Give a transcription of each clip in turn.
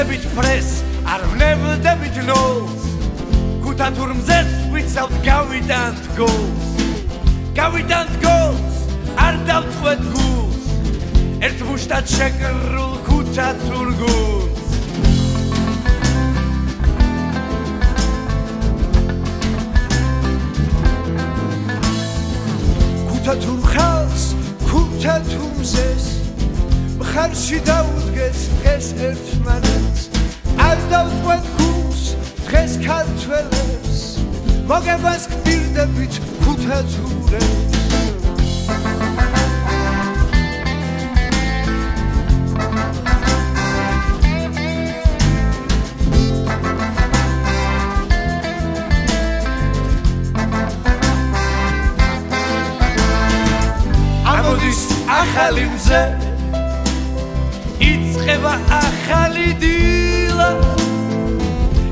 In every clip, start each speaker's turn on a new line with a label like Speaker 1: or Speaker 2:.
Speaker 1: ვნებდებით ფრეს, არ ვნებდებით ნოლს. ქუთა თურმზეც ვიცავთ გავიდანთ გოლს. გავიდანთ გოლს, არ დავწყვეთ გულს. ერთ მუშტად შეკრულ ქუთა თურ გულს. ქუთა თურ ხალხს, ქუთა თურმზეს მხარში დაუდგეთ დღეს ერთმანეთს. არ დავწყვეთ გულს დღეს ქართველებს, მოგებას გპირდებით ქუთა თურებს. ამოდის ახალი მზე, იწყება ახალი დილა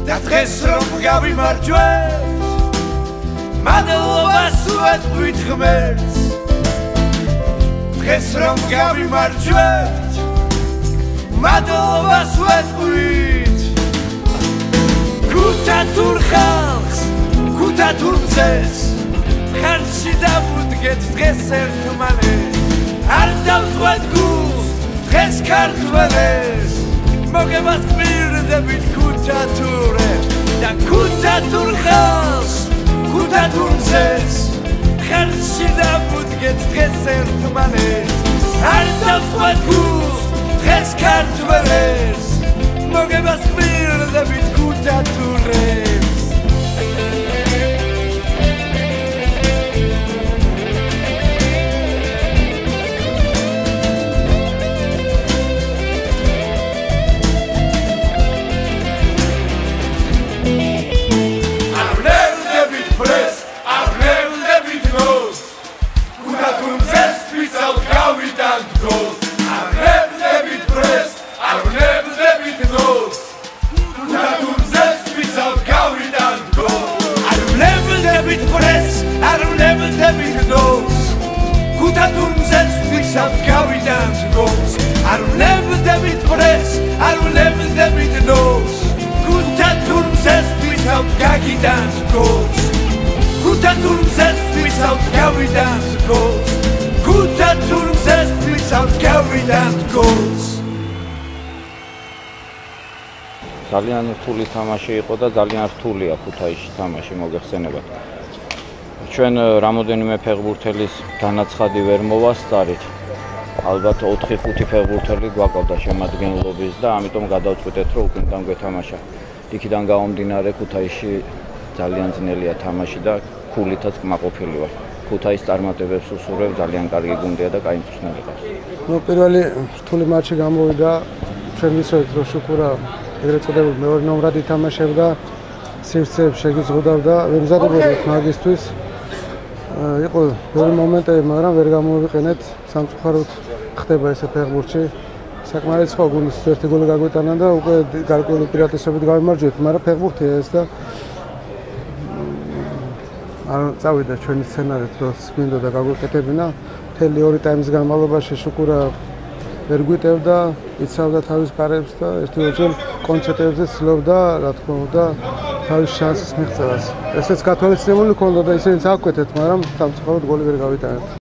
Speaker 1: და დღეს რომ გავიმარჯვებთ, მადლობას ვეთქვით ღმერთს. დღეს რომ გავიმარჯვებთ, მადლობას ვეთქვით. ქუთა თურ ხალხს, ქუთა თურ მზეს მხარში დავუდგეთ დღეს ერთმანეთს. არ დავწყვეთ გულს დღეს ქართველებს, მოგებას გპირდებით ქუთა თურებს. და ქუთა თურ ხალხს, ქუთა თურ მზეს მხარში დავუდგეთ დღეს ერთმანეთს. არ დავწყვეთ გულს დღეს ქართველებს, მოგებას გპირდებით ქუთა თურებს. ქუთა თურმზეც ვისავთ გავიდანთ გოლს. არ ვნებდებით ფრეს, არ ვნებდებით ნოლს. ქუთა თურმზეც ვისავთ გაგიდანთ გოლს. ქუთა თურმზეც ვისავთ გავიდანთ გოლს. ქუთა თურმზეც ვისავთ გავიდანთ გოლს.
Speaker 2: ძალიან რთული თამაში იყო და ძალიან რთულია ქუთაისში თამაში, მოგეხსენებათ. ჩვენ რამოდენიმე ფეხბურთელის განაცხადი ვერ მოვასწარით. ალბათ 4-5 ფეხბურთელი გვაყავდა შემადგენლობის და ამიტომ გადავწყვიტეთ, რომ უკან გვეთამაშა. იქიდან გამომდინარე ქუთაისში ძალიან ძნელია თამაში და ქულითაც კმაყოფილი ვარ. ქუთაის წარმატებებს უსურვებ, ძალიან კარგი გუნდია და კაი მწვრთნელი ყავს.
Speaker 3: პირველი რთული მატჩი გამოვიდა. ჩვენ ვიცოდით, რომ შუქურა ეგრეთ წოდებული მეორე ნომრად ითამაშებდა, სივრცეებს შეგიზღუდავდა, ვემზადებოდით მაგისთვის. იყო ბევრი მომენტები, მაგრამ ვერ გამოვიყენეთ. სამწუხაროდ ხდება ესე ფეხბურთში. საკმაოდ სხვა გუნდის ერთი გოლი გაგვიტანა და უკვე გარკვეული პირატესობით გავიმარჯვეთ, მაგრამ ფეხბურთია ეს და არ წავიდა ჩვენი სცენარით, რომ გვინდოდა გაგვეკეთებინა. მთელი ორი ტაიმის განმავლობაში შუქურა ვერ გვიტევდა, იცავდა თავის კარებს და ერთგვარად კონცერტებზე ცდილობდა, რა თქმა უნდა, თავის შანსის მიღწევას. ესეც გათვალისწინებული ჰქონდა და ისინიც აკვეთეთ, მაგრამ სამწუხაროდ გოლი ვერ გავიტანეთ.